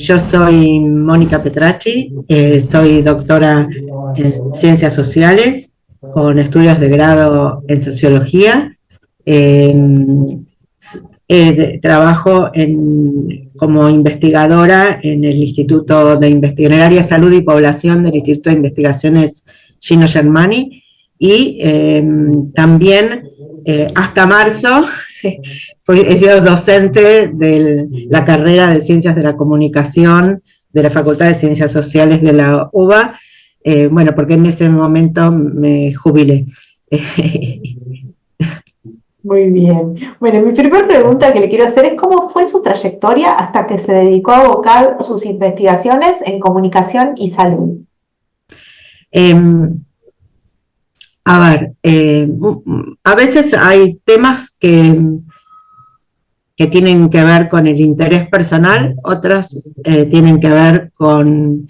Yo soy Mónica Petracci, soy doctora en Ciencias Sociales, con estudios de grado en Sociología. Eh, Trabajo como investigadora en el Instituto de Investigación, en el área de Salud y Población del Instituto de Investigaciones Gino Germani, y también hasta marzo he sido docente de la carrera de Ciencias de la Comunicación de la Facultad de Ciencias Sociales de la UBA, bueno, porque en ese momento me jubilé. Muy bien. Bueno, mi primera pregunta que le quiero hacer es ¿cómo fue su trayectoria hasta que se dedicó a abocar sus investigaciones en comunicación y salud? Eh, a ver, a veces hay temas que tienen que ver con el interés personal, otros tienen que ver con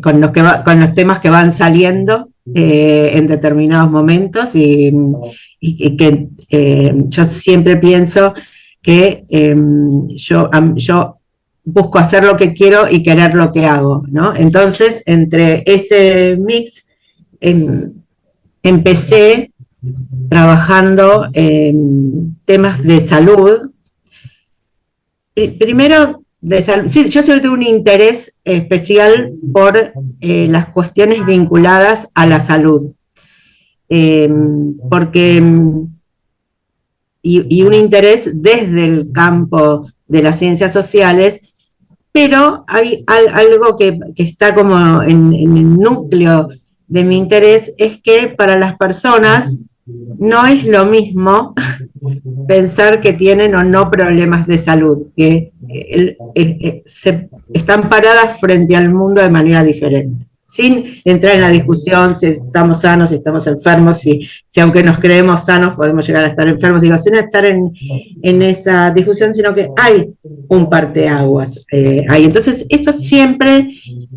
con los temas que van saliendo en determinados momentos y que yo siempre pienso que yo busco hacer lo que quiero y querer lo que hago, ¿no? Entonces, entre ese mix, empecé trabajando en temas de salud. Primero, sí, yo siempre tuve un interés especial por las cuestiones vinculadas a la salud, porque y un interés desde el campo de las ciencias sociales, pero hay algo que está como en el núcleo de mi interés, es que para las personas no es lo mismo pensar que tienen o no problemas de salud, que están paradas frente al mundo de manera diferente, sin entrar en la discusión si estamos sanos, si estamos enfermos, si aunque nos creemos sanos podemos llegar a estar enfermos, digo, sin estar en esa discusión, sino que hay un parteaguas ahí. Entonces, eso siempre,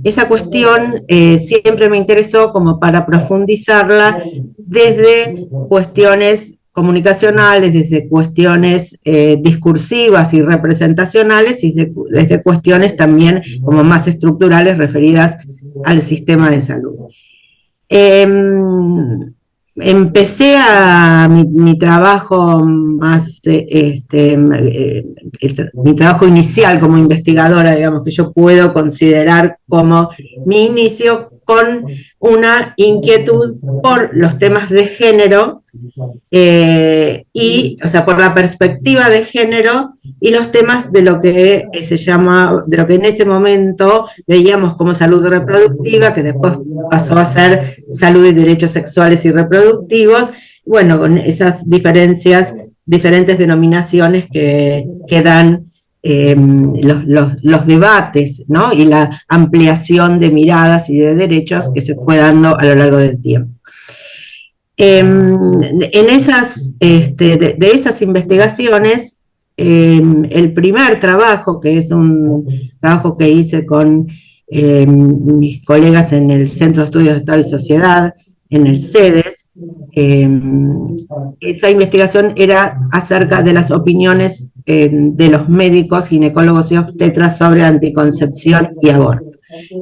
esa cuestión siempre me interesó como para profundizarla desde cuestiones comunicacionales, desde cuestiones discursivas y representacionales y desde cuestiones también como más estructurales referidas al sistema de salud. Empecé mi trabajo más, mi trabajo inicial como investigadora, digamos, que yo puedo considerar como mi inicio con una inquietud por los temas de género, o sea, por la perspectiva de género y los temas de lo que se llama, de lo que en ese momento veíamos como salud reproductiva, que después pasó a ser salud y derechos sexuales y reproductivos, bueno, con esas diferentes denominaciones que dan los debates, ¿no? Y la ampliación de miradas y de derechos que se fue dando a lo largo del tiempo. En esas, de esas investigaciones, el primer trabajo, que es un trabajo que hice con mis colegas en el Centro de Estudios de Estado y Sociedad, en el CEDES, esa investigación era acerca de las opiniones de los médicos, ginecólogos y obstetras sobre anticoncepción y aborto.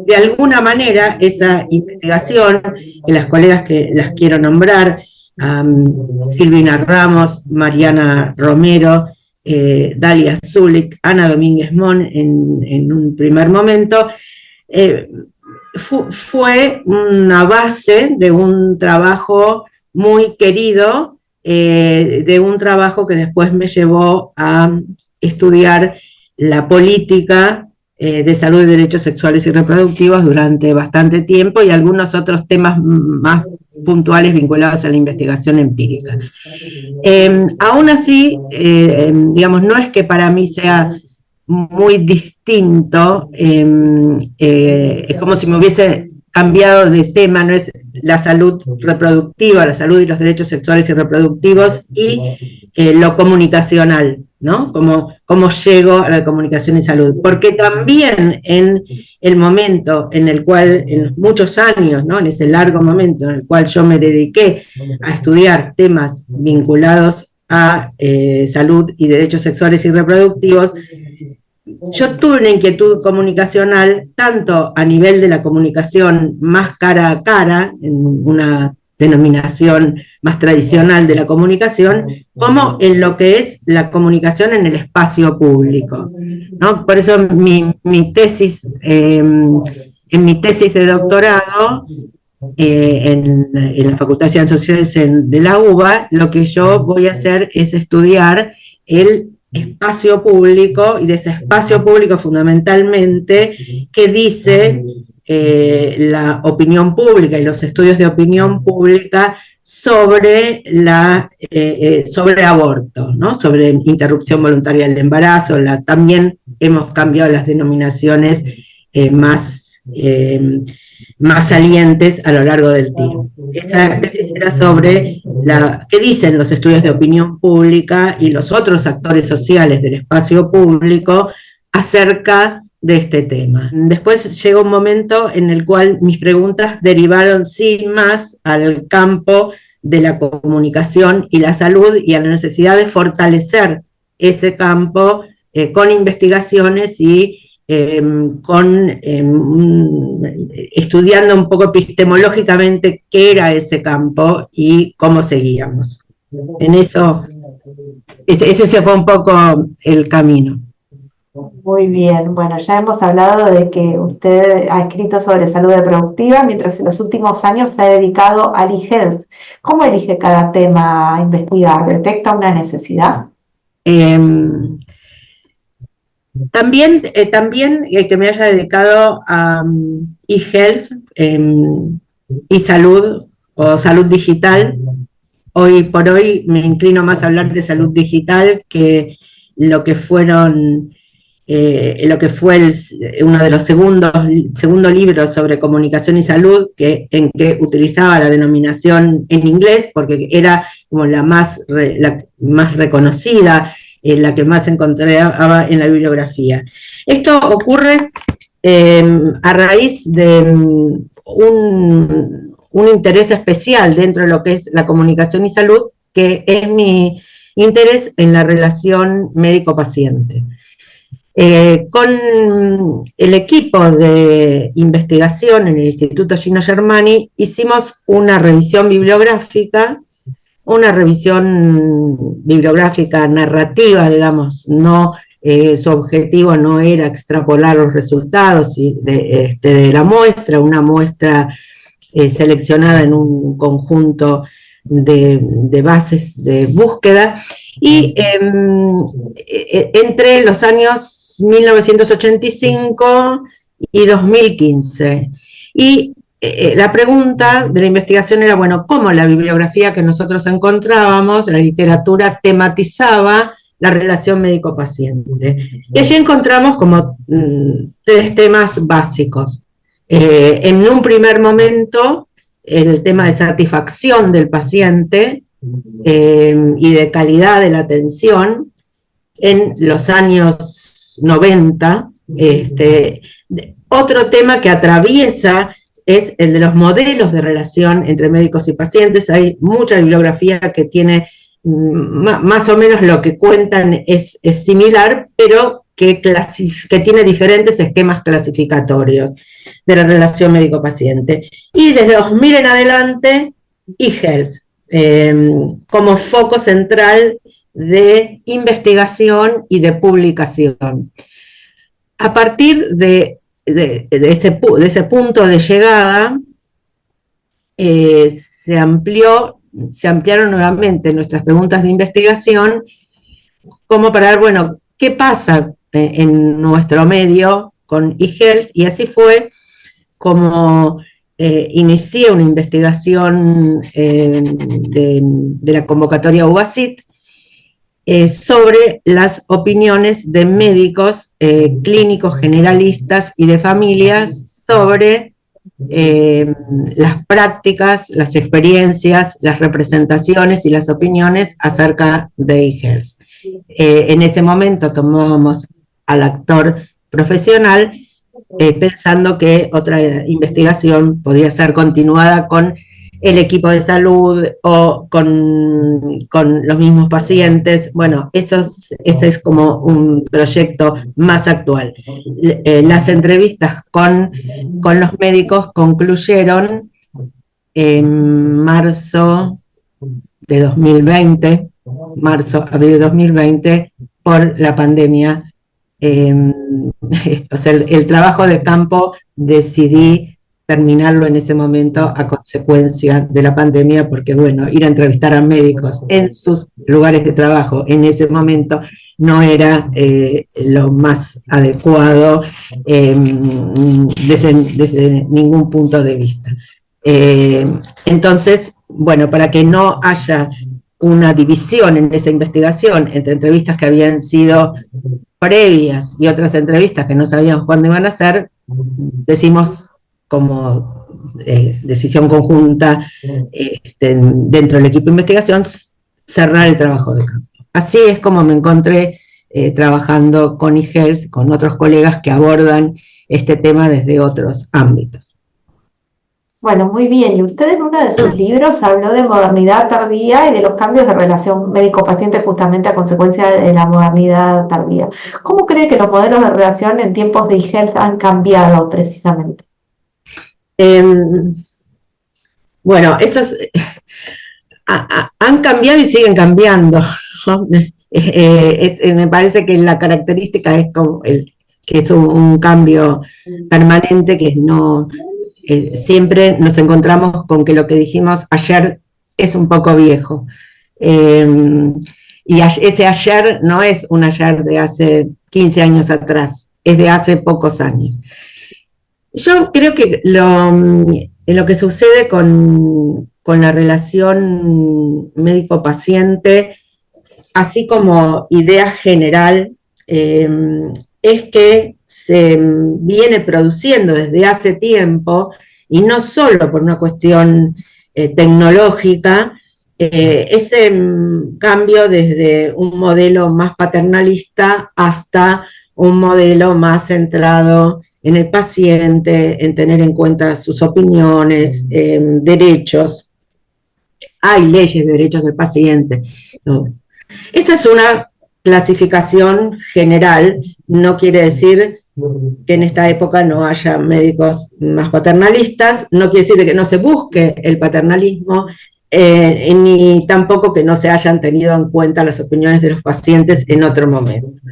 De alguna manera, esa investigación, que las colegas que las quiero nombrar, Silvina Ramos, Mariana Romero, Dalia Zulik, Ana Domínguez Mon, en un primer momento, fue una base de un trabajo muy querido, de un trabajo que después me llevó a estudiar la política de salud y derechos sexuales y reproductivos durante bastante tiempo y algunos otros temas más puntuales vinculados a la investigación empírica. Aún así, digamos, no es que para mí sea muy distinto, es como si me hubiese cambiado de tema, no es la salud reproductiva, la salud y los derechos sexuales y reproductivos y lo comunicacional, ¿no? Cómo llego a la comunicación y salud. Porque también en el momento en el cual, en muchos años, ¿no? En ese largo momento en el cual yo me dediqué a estudiar temas vinculados a salud y derechos sexuales y reproductivos, yo tuve una inquietud comunicacional tanto a nivel de la comunicación más cara a cara, en una denominación más tradicional de la comunicación, como en lo que es la comunicación en el espacio público, ¿no? Por eso mi tesis, en mi tesis de doctorado, en la Facultad de Ciencias Sociales de la UBA, lo que yo voy a hacer es estudiar el espacio público, y de ese espacio público fundamentalmente qué dice la opinión pública y los estudios de opinión pública sobre sobre aborto, ¿no? Sobre interrupción voluntaria del embarazo. También hemos cambiado las denominaciones más salientes a lo largo del tiempo. Esta tesis era sobre qué dicen los estudios de opinión pública y los otros actores sociales del espacio público acerca de este tema. Después llegó un momento en el cual mis preguntas derivaron sin más al campo de la comunicación y la salud, y a la necesidad de fortalecer ese campo con investigaciones y estudiando un poco epistemológicamente qué era ese campo y cómo seguíamos. En eso, ese fue un poco el camino. Muy bien, bueno, ya hemos hablado de que usted ha escrito sobre salud reproductiva, mientras en los últimos años se ha dedicado al e-health. ¿Cómo elige cada tema a investigar? ¿Detecta una necesidad? También que me haya dedicado a e-health y salud o salud digital. Hoy por hoy me inclino más a hablar de salud digital que lo que fue uno de los segundo libros sobre comunicación y salud, en que utilizaba la denominación en inglés porque era como la más reconocida, la que más encontraba en la bibliografía. Esto ocurre a raíz de un interés especial dentro de lo que es la comunicación y salud, que es mi interés en la relación médico-paciente. Con el equipo de investigación en el Instituto Gino Germani hicimos una revisión bibliográfica narrativa, digamos. No, su objetivo no era extrapolar los resultados de la muestra, una muestra seleccionada en un conjunto de bases de búsqueda, y entre los años 1985 y 2015. Y la pregunta de la investigación era, bueno, ¿cómo la bibliografía que nosotros encontrábamos, la literatura, tematizaba la relación médico-paciente? Y allí encontramos como tres temas básicos. En un primer momento, el tema de satisfacción del paciente y de calidad de la atención. En los años 90, otro tema que atraviesa es el de los modelos de relación entre médicos y pacientes. Hay mucha bibliografía que tiene más o menos lo que cuentan es similar, pero que tiene diferentes esquemas clasificatorios de la relación médico-paciente. Y desde 2000 en adelante, eHealth, como foco central de investigación y de publicación. A partir de ese punto de llegada, se ampliaron nuevamente nuestras preguntas de investigación, como para ver, bueno, ¿qué pasa en nuestro medio con eHealth? Y así fue como inicié una investigación de la convocatoria UBACIT sobre las opiniones de médicos clínicos generalistas y de familias sobre las prácticas, las experiencias, las representaciones y las opiniones acerca de eHealth. En ese momento tomábamos al actor profesional, pensando que otra investigación podía ser continuada con el equipo de salud o con los mismos pacientes. Bueno, ese es como un proyecto más actual. Las entrevistas con los médicos concluyeron en marzo de 2020, abril de 2020, por la pandemia. O sea, el trabajo de campo decidí terminarlo en ese momento a consecuencia de la pandemia, porque bueno, ir a entrevistar a médicos en sus lugares de trabajo en ese momento no era lo más adecuado desde ningún punto de vista. Entonces, bueno, para que no haya una división en esa investigación entre entrevistas que habían sido previas y otras entrevistas que no sabíamos cuándo iban a ser, decimos como decisión conjunta dentro del equipo de investigación, cerrar el trabajo de campo. Así es como me encontré trabajando con eHealth, con otros colegas que abordan este tema desde otros ámbitos. Bueno, muy bien. Y usted en uno de sus libros habló de modernidad tardía y de los cambios de relación médico-paciente justamente a consecuencia de la modernidad tardía. ¿Cómo cree que los modelos de relación en tiempos de eHealth han cambiado precisamente? Bueno, han cambiado y siguen cambiando, ¿no? Me parece que la característica es como que es un cambio permanente, que no siempre nos encontramos con que lo que dijimos ayer es un poco viejo. Y ese ayer no es un ayer de hace 15 años atrás, es de hace pocos años. Yo creo que lo que sucede con la relación médico-paciente, así como idea general, es que se viene produciendo desde hace tiempo, y no solo por una cuestión tecnológica, ese cambio desde un modelo más paternalista hasta un modelo más centrado en el paciente, en tener en cuenta sus opiniones, derechos. Hay leyes de derechos del paciente, ¿no? Esta es una clasificación general, no quiere decir que en esta época no haya médicos más paternalistas, no quiere decir que no se busque el paternalismo, ni tampoco que no se hayan tenido en cuenta las opiniones de los pacientes en otro momento.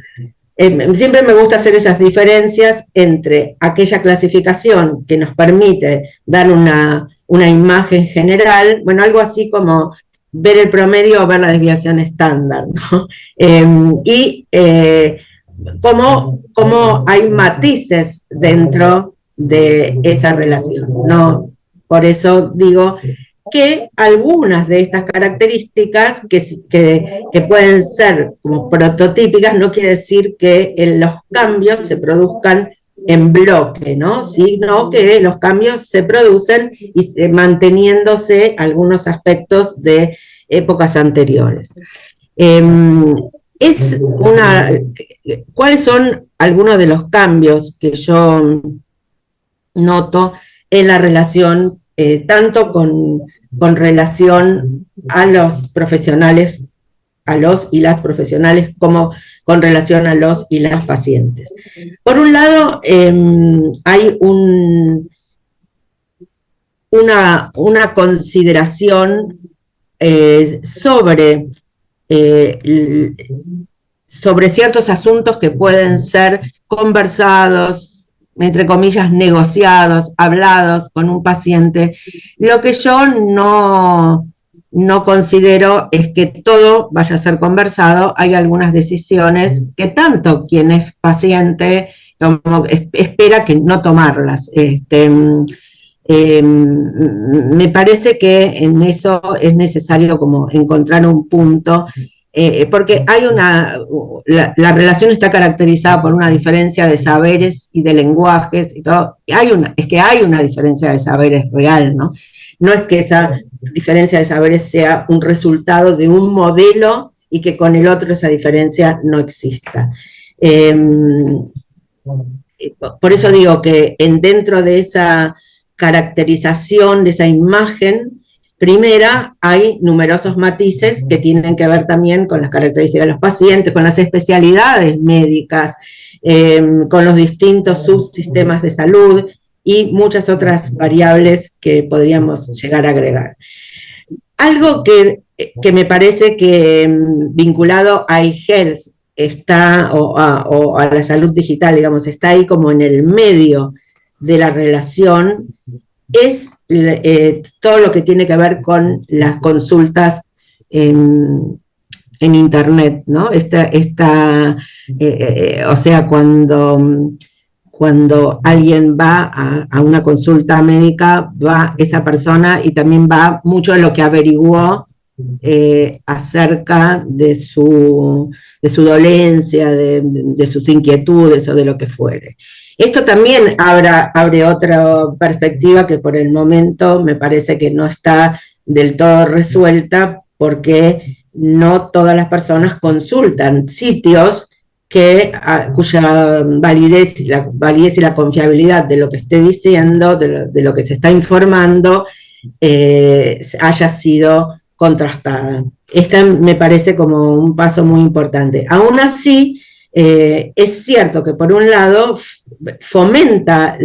Siempre me gusta hacer esas diferencias entre aquella clasificación que nos permite dar una imagen general, bueno, algo así como ver el promedio o ver la desviación estándar, ¿no? Y cómo hay matices dentro de esa relación, ¿no? Por eso digo que algunas de estas características que pueden ser como prototípicas no quiere decir que los cambios se produzcan en bloque, ¿no? Sino que los cambios se producen y manteniéndose algunos aspectos de épocas anteriores. ¿Cuáles son algunos de los cambios que yo noto en la relación, tanto con relación a los profesionales, a los y las profesionales, como con relación a los y las pacientes? Por un lado, hay una consideración sobre ciertos asuntos que pueden ser conversados, entre comillas, negociados, hablados con un paciente. Lo que yo no considero es que todo vaya a ser conversado. Hay algunas decisiones que tanto quien es paciente como espera que no tomarlas. Me parece que en eso es necesario como encontrar un punto, porque la relación está caracterizada por una diferencia de saberes y de lenguajes y todo. Es que hay una diferencia de saberes real, ¿no? No es que esa diferencia de saberes sea un resultado de un modelo y que con el otro esa diferencia no exista. Por eso digo que dentro de esa caracterización, de esa imagen, primera hay numerosos matices que tienen que ver también con las características de los pacientes, con las especialidades médicas, con los distintos subsistemas de salud y muchas otras variables que podríamos llegar a agregar. Algo que me parece que vinculado a eHealth está, o a la salud digital, digamos, está ahí como en el medio de la relación, es todo lo que tiene que ver con las consultas en Internet, ¿no? O sea, cuando alguien va a una consulta médica, va esa persona y también va mucho de lo que averiguó acerca de su dolencia, de sus inquietudes o de lo que fuere. Esto también abre otra perspectiva que por el momento me parece que no está del todo resuelta, porque no todas las personas consultan sitios cuya validez y la confiabilidad de lo que esté diciendo, de lo que se está informando, haya sido contrastada. Esta me parece como un paso muy importante. Aún así, es cierto que por un lado fomenta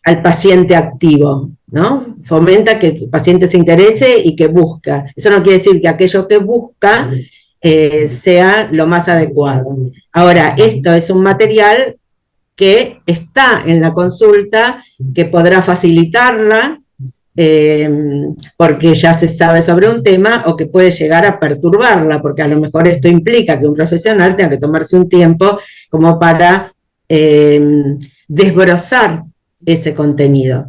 al paciente activo, ¿no? Fomenta que el paciente se interese y que busca. Eso no quiere decir que aquello que busca sea lo más adecuado. Ahora, esto es un material que está en la consulta, que podrá facilitarla, porque ya se sabe sobre un tema, o que puede llegar a perturbarla, porque a lo mejor esto implica que un profesional tenga que tomarse un tiempo como para desbrozar ese contenido.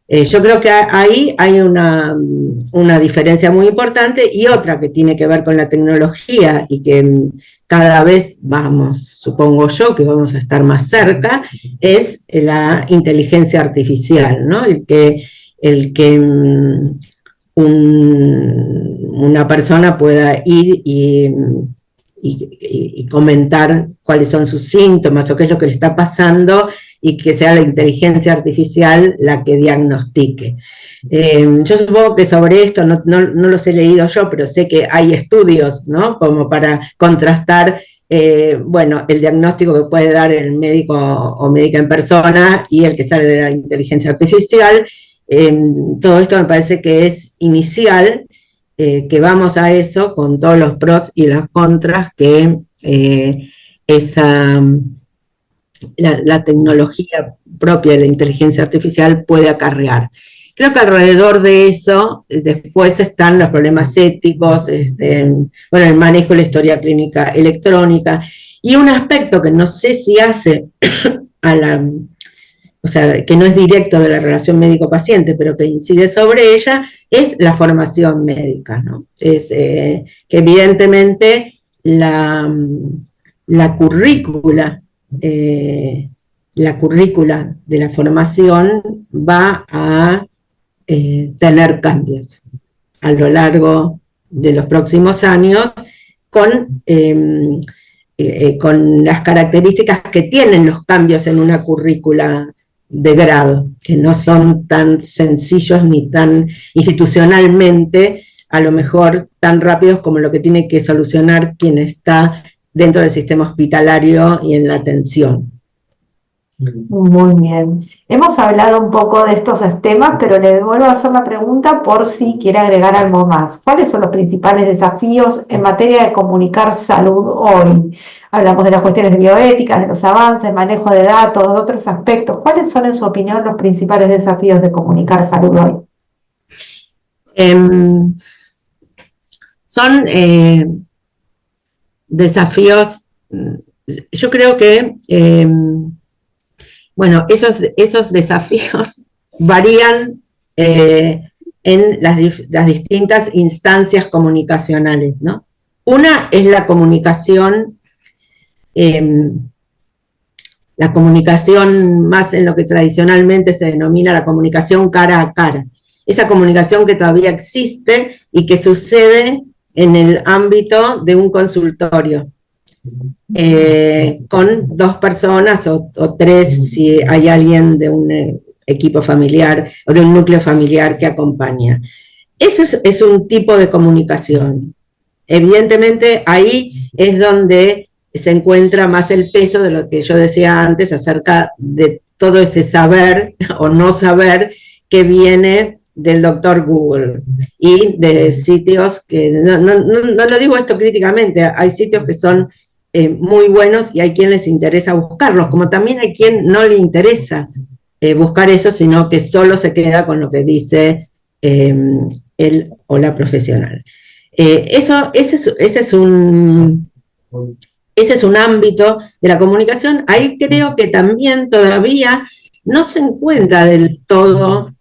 Yo creo que ahí hay una diferencia muy importante, y otra que tiene que ver con la tecnología y que cada vez supongo yo que vamos a estar más cerca, es la inteligencia artificial, ¿no? El que una persona pueda ir y comentar cuáles son sus síntomas o qué es lo que le está pasando, y que sea la inteligencia artificial la que diagnostique. Yo supongo que sobre esto, no los he leído yo, pero sé que hay estudios, ¿no? Como para contrastar, bueno, el diagnóstico que puede dar el médico o médica en persona y el que sale de la inteligencia artificial. Todo esto me parece que es inicial, que vamos a eso con todos los pros y los contras que la tecnología propia de la inteligencia artificial puede acarrear. Creo que alrededor de eso después están los problemas éticos, bueno, el manejo de la historia clínica electrónica, y un aspecto que no sé si hace o sea, que no es directo de la relación médico-paciente, pero que incide sobre ella, es la formación médica, ¿no? Que evidentemente la currícula de la formación va a tener cambios a lo largo de los próximos años, con las características que tienen los cambios en una currícula de grado, que no son tan sencillos ni tan institucionalmente, a lo mejor tan rápidos como lo que tiene que solucionar quien está dentro del sistema hospitalario y en la atención. Muy bien. Hemos hablado un poco de estos temas, pero le vuelvo a hacer la pregunta por si quiere agregar algo más. ¿Cuáles son los principales desafíos en materia de comunicar salud hoy? Hablamos de las cuestiones bioéticas, de los avances, manejo de datos, de otros aspectos. ¿Cuáles son, en su opinión, los principales desafíos de comunicar salud hoy? Son desafíos, yo creo que, bueno, esos desafíos varían en las distintas instancias comunicacionales, ¿no? Una es la comunicación más en lo que tradicionalmente se denomina la comunicación cara a cara. Esa comunicación que todavía existe y que sucede en el ámbito de un consultorio, con dos personas o tres si hay alguien de equipo familiar o de un núcleo familiar que acompaña. Ese es un tipo de comunicación. Evidentemente ahí es donde se encuentra más el peso de lo que yo decía antes acerca de todo ese saber o no saber que viene del doctor Google y de sitios que, no lo digo esto críticamente, hay sitios que son muy buenos y hay quien les interesa buscarlos, como también hay quien no le interesa buscar eso, sino que solo se queda con lo que dice él o la profesional. Ese es un ámbito de la comunicación. Ahí creo que también todavía no se encuentra del todo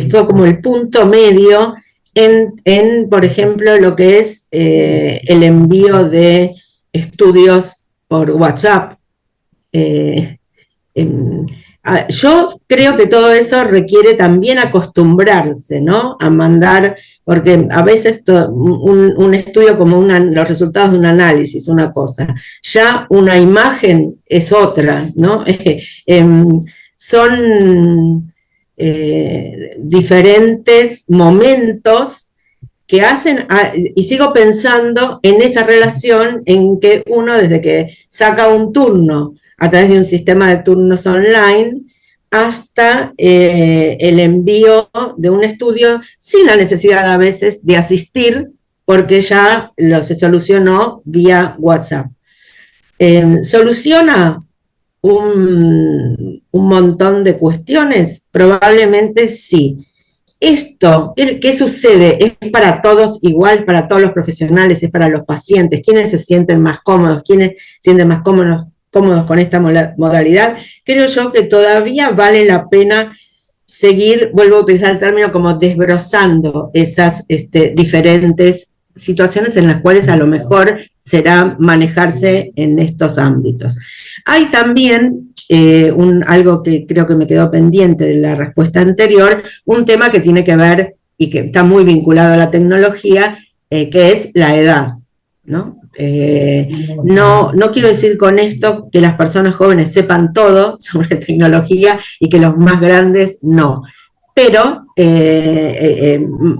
todo como el punto medio por ejemplo, lo que es el envío de estudios por WhatsApp. Yo creo que todo eso requiere también acostumbrarse, ¿no? A mandar, porque a veces un estudio como los resultados de un análisis, una cosa, ya una imagen es otra, ¿no? Son diferentes momentos que hacen, y sigo pensando en esa relación en que uno desde que saca un turno a través de un sistema de turnos online hasta el envío de un estudio sin la necesidad a veces de asistir porque ya se solucionó vía WhatsApp. ¿Soluciona un montón de cuestiones? Probablemente sí. Esto, ¿qué sucede? ¿Es para todos igual, para todos los profesionales, es para los pacientes? ¿Quiénes se sienten más cómodos? ¿Quiénes se sienten más cómodos con esta modalidad? Creo yo que todavía vale la pena seguir, vuelvo a utilizar el término, como desbrozando esas diferentes situaciones en las cuales a lo mejor será manejarse en estos ámbitos. Hay también algo que creo que me quedó pendiente de la respuesta anterior, un tema que tiene que ver y que está muy vinculado a la tecnología, que es la edad, ¿no? No quiero decir con esto que las personas jóvenes sepan todo sobre tecnología y que los más grandes no, pero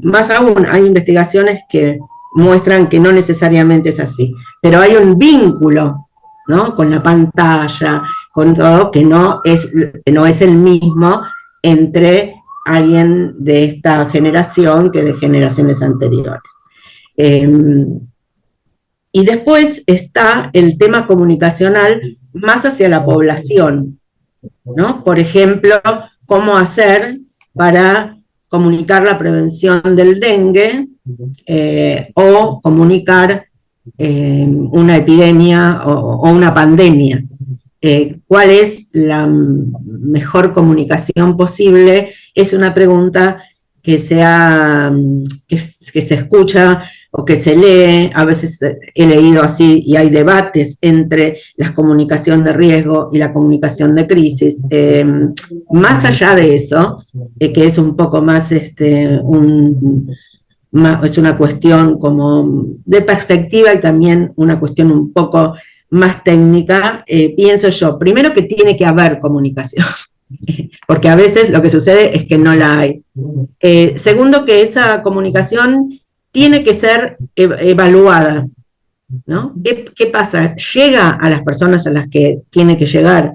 más aún hay investigaciones que muestran que no necesariamente es así, pero hay un vínculo, ¿no? Con la pantalla, con todo, que no es el mismo entre alguien de esta generación que de generaciones anteriores. Y después está el tema comunicacional más hacia la población, ¿no? Por ejemplo, cómo hacer para comunicar la prevención del dengue o comunicar una epidemia o una pandemia. ¿Cuál es la mejor comunicación posible? Es una pregunta que se escucha o que se lee, a veces he leído así, y hay debates entre la comunicación de riesgo y la comunicación de crisis. Más allá de eso, que es un poco más es una cuestión como de perspectiva y también una cuestión un poco más técnica, pienso yo, primero que tiene que haber comunicación, porque a veces lo que sucede es que no la hay. Segundo, que esa comunicación tiene que ser evaluada, ¿no? ¿Qué pasa? Llega a las personas a las que tiene que llegar.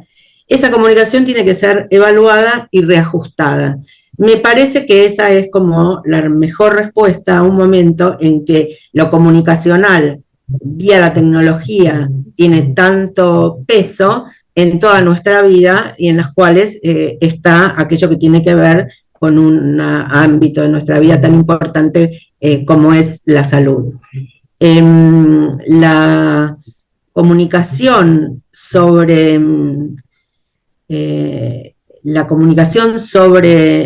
Esa comunicación tiene que ser evaluada y reajustada. Me parece que esa es como la mejor respuesta a un momento en que lo comunicacional vía la tecnología tiene tanto peso en toda nuestra vida y en las cuales está aquello que tiene que ver con un ámbito de nuestra vida tan importante como es la salud. La comunicación sobre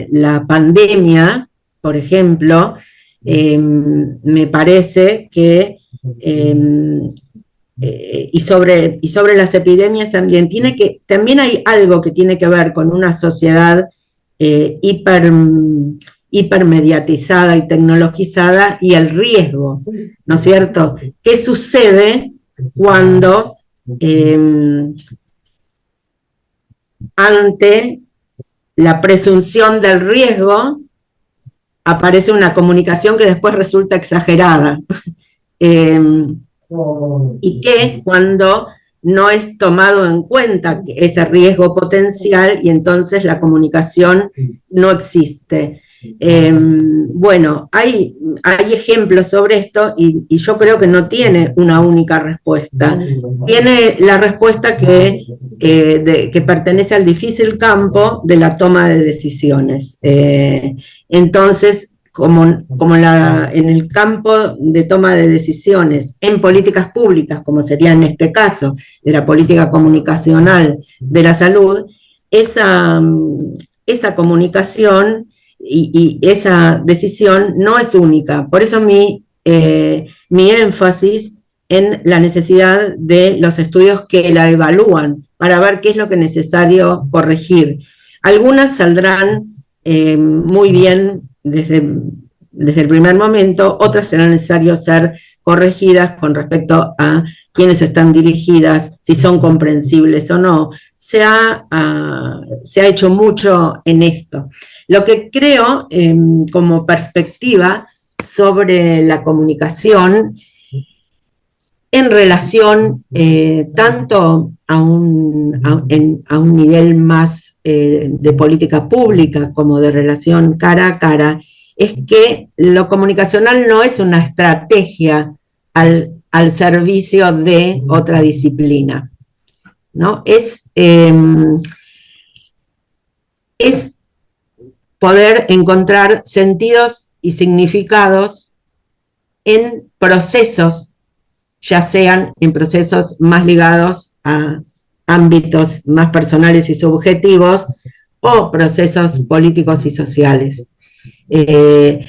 la pandemia, por ejemplo, me parece que y sobre las epidemias también también hay algo que tiene que ver con una sociedad hipermediatizada y tecnologizada y el riesgo, ¿no es cierto? ¿Qué sucede cuando ante la presunción del riesgo, aparece una comunicación que después resulta exagerada. Y que cuando no es tomado en cuenta ese riesgo potencial y entonces la comunicación no existe. Bueno, hay ejemplos sobre esto y yo creo que no tiene una única respuesta. Tiene la respuesta que pertenece al difícil campo de la toma de decisiones. Entonces, como en el campo de toma de decisiones, en políticas públicas, como sería en este caso, de la política comunicacional de la salud, esa comunicación y esa decisión no es única. Por eso mi énfasis en la necesidad de los estudios que la evalúan para ver qué es lo que es necesario corregir. Algunas saldrán muy bien desde el primer momento, otras serán necesarias ser corregidas con respecto a quiénes están dirigidas, si son comprensibles o no. Se ha hecho mucho en esto. Lo que creo como perspectiva sobre la comunicación en relación tanto a un nivel más de política pública como de relación cara a cara, es que lo comunicacional no es una estrategia al servicio de otra disciplina, ¿no? Es poder encontrar sentidos y significados en procesos, ya sean en procesos más ligados a ámbitos más personales y subjetivos o procesos políticos y sociales. En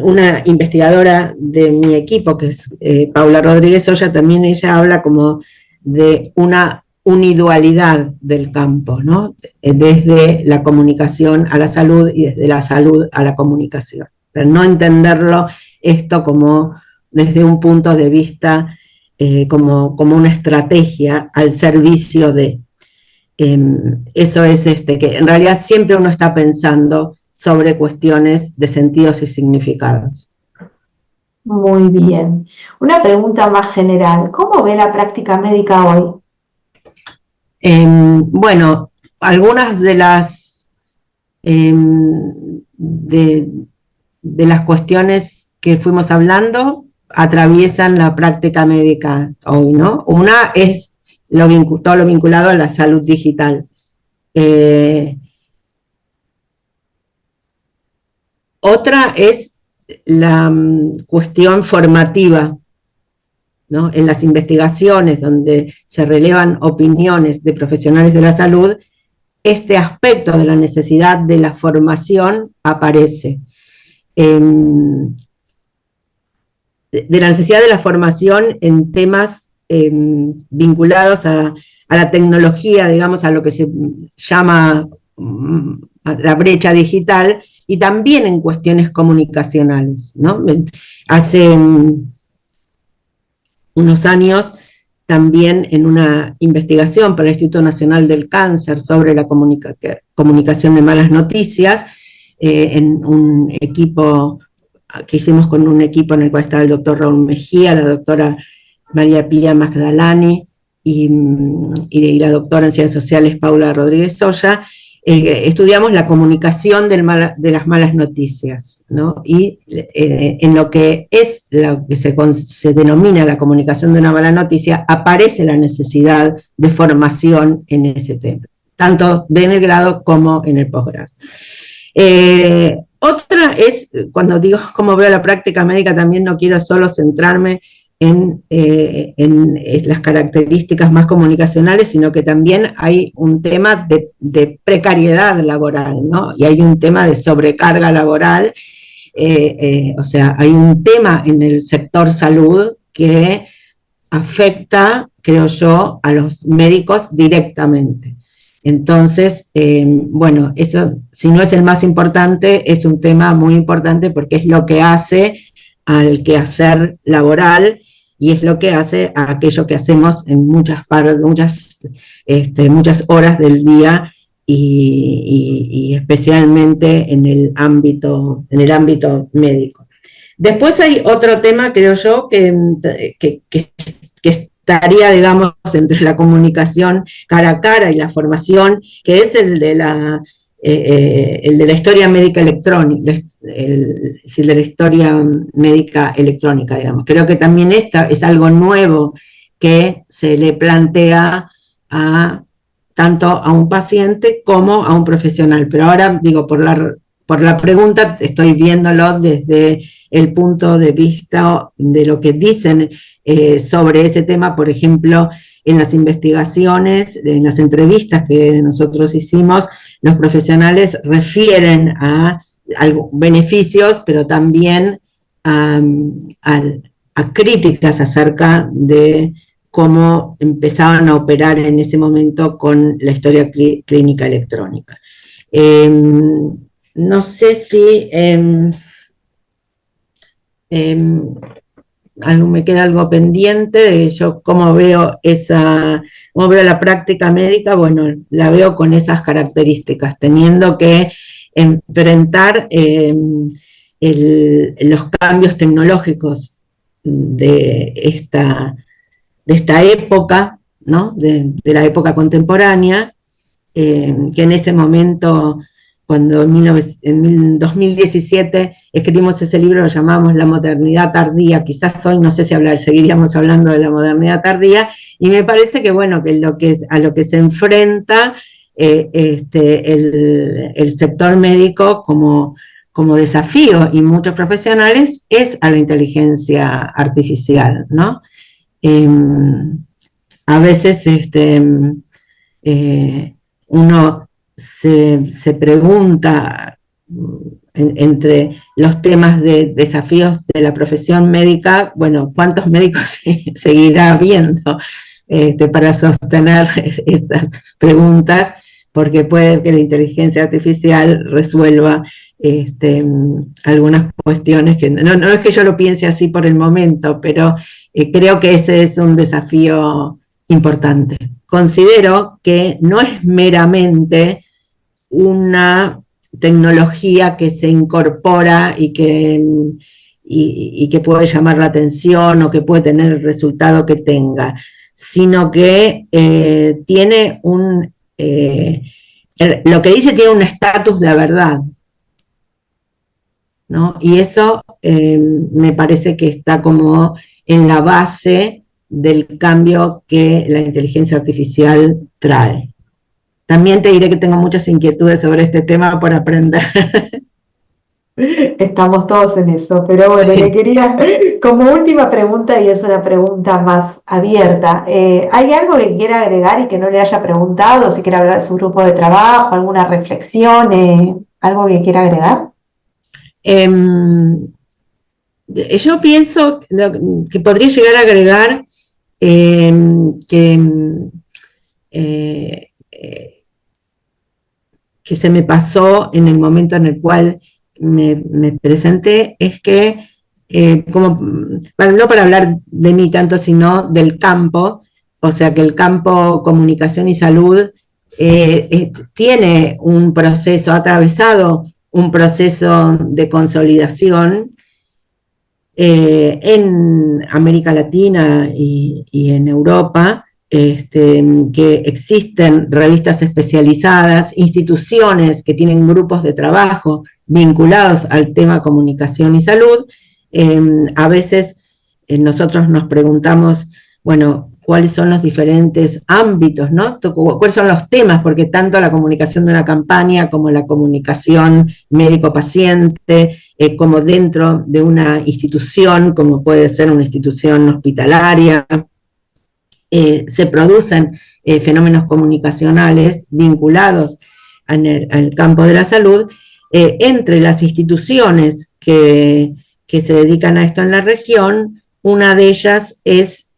una investigadora de mi equipo, que es Paula Rodríguez Oya, también ella habla como de una unidualidad del campo, ¿no? Desde la comunicación a la salud y desde la salud a la comunicación. Pero no entenderlo esto como desde un punto de vista como una estrategia al servicio de. Eso es que en realidad siempre uno está pensando sobre cuestiones de sentidos y significados. Muy bien. Una pregunta más general. ¿Cómo ve la práctica médica hoy? Bueno, algunas de las cuestiones que fuimos hablando atraviesan la práctica médica hoy, ¿no? Una es todo lo vinculado a la salud digital. Otra es la cuestión formativa, ¿no? En las investigaciones donde se relevan opiniones de profesionales de la salud, este aspecto de la necesidad de la formación aparece. De la necesidad de la formación en temas vinculados a la tecnología, digamos, a lo que se llama la brecha digital, y también en cuestiones comunicacionales, ¿no? Hace unos años, también en una investigación para el Instituto Nacional del Cáncer sobre la comunicación de malas noticias, en un equipo que hicimos con un equipo en el cual estaba el doctor Raúl Mejía, la doctora María Pía Magdalani y la doctora en Ciencias Sociales Paula Rodríguez Oya, estudiamos la comunicación de las malas noticias, ¿no? Y en lo que se denomina la comunicación de una mala noticia, aparece la necesidad de formación en ese tema, tanto en el grado como en el posgrado. Otra es, cuando digo cómo veo la práctica médica, también no quiero solo centrarme en las características más comunicacionales, sino que también hay un tema de precariedad laboral, ¿no? Y hay un tema de sobrecarga laboral, o sea, hay un tema en el sector salud que afecta, creo yo, a los médicos directamente. Entonces, bueno, eso, si no es el más importante, es un tema muy importante porque es lo que hace al quehacer laboral y es lo que hace a aquello que hacemos en muchas horas del día y especialmente en el ámbito médico. Después hay otro tema, creo yo, que estaría, digamos, entre la comunicación cara a cara y la formación, que es el de la historia médica electrónica, el de la historia médica electrónica, digamos. Creo que también esta es algo nuevo que se le plantea tanto a un paciente como a un profesional. Pero ahora, digo, por la pregunta, estoy viéndolo desde el punto de vista de lo que dicen sobre ese tema, por ejemplo, en las investigaciones, en las entrevistas que nosotros hicimos, los profesionales refieren a beneficios, pero también a críticas acerca de cómo empezaban a operar en ese momento con la historia clínica electrónica. No sé si me queda algo pendiente de yo cómo veo la práctica médica. Bueno, la veo con esas características, teniendo que enfrentar los cambios tecnológicos de esta época, ¿no? De la época contemporánea, que en ese momento, cuando en 2017 escribimos ese libro, lo llamamos La modernidad tardía. Quizás hoy no sé si seguiríamos hablando de la modernidad tardía, y me parece que, bueno, que a lo que se enfrenta el sector médico como desafío, y muchos profesionales, es a la inteligencia artificial, ¿no? A veces uno se pregunta entre los temas de desafíos de la profesión médica, bueno, ¿cuántos médicos seguirá habiendo para sostener estas preguntas? Porque puede que la inteligencia artificial resuelva algunas cuestiones que no es que yo lo piense así por el momento, pero creo que ese es un desafío importante. Considero que no es meramente una tecnología que se incorpora y que puede llamar la atención o que puede tener el resultado que tenga, sino que tiene lo que dice tiene un estatus de verdad, ¿no? Y eso me parece que está como en la base del cambio que la inteligencia artificial trae. También te diré que tengo muchas inquietudes sobre este tema por aprender. Estamos todos en eso, pero bueno, Sí. le quería, como última pregunta, y es una pregunta más abierta, ¿hay algo que quiera agregar y que no le haya preguntado? Si quiere hablar de su grupo de trabajo, alguna reflexión, algo que quiera agregar. Yo pienso que podría llegar a agregar que se me pasó en el momento en el cual me presenté, es que, no para hablar de mí tanto, sino del campo, o sea que el campo comunicación y salud tiene un proceso, ha atravesado un proceso de consolidación en América Latina y en Europa, que existen revistas especializadas, instituciones que tienen grupos de trabajo vinculados al tema comunicación y salud. A veces nosotros nos preguntamos, bueno, cuáles son los diferentes ámbitos, ¿no? ¿Cuáles son los temas? Porque tanto la comunicación de una campaña como la comunicación médico-paciente, como dentro de una institución, como puede ser una institución hospitalaria, se producen fenómenos comunicacionales vinculados al campo de la salud, entre las instituciones que se dedican a esto en la región. Una de ellas es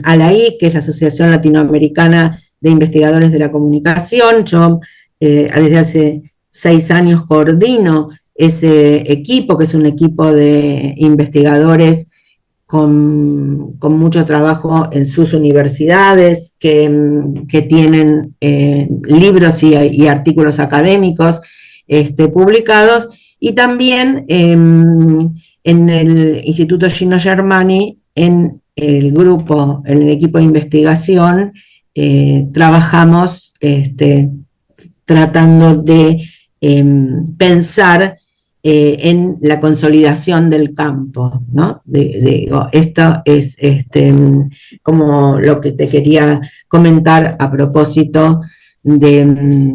ALAI, que es la Asociación Latinoamericana de Investigadores de la Comunicación. Yo desde hace 6 años coordino ese equipo, que es un equipo de investigadores con mucho trabajo en sus universidades, que tienen libros y artículos académicos publicados, y también en el Instituto Gino Germani, en el grupo, en el equipo de investigación, trabajamos tratando de pensar en la consolidación del campo, ¿no? Esto es como lo que te quería comentar a propósito de,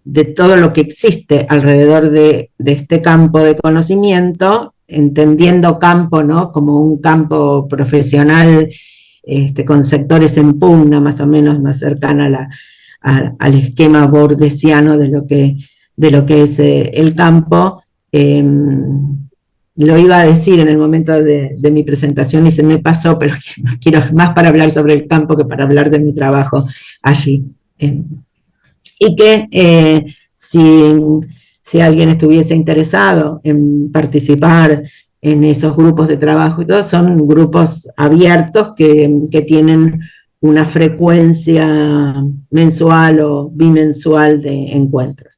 de todo lo que existe alrededor de este campo de conocimiento, entendiendo campo, ¿no?, como un campo profesional con sectores en pugna, más o menos más cercana al esquema bordesiano de lo que es el campo. Lo iba a decir en el momento de mi presentación y se me pasó, pero quiero más para hablar sobre el campo que para hablar de mi trabajo allí. Y que si alguien estuviese interesado en participar en esos grupos de trabajo y todo, son grupos abiertos que tienen una frecuencia mensual o bimensual de encuentros.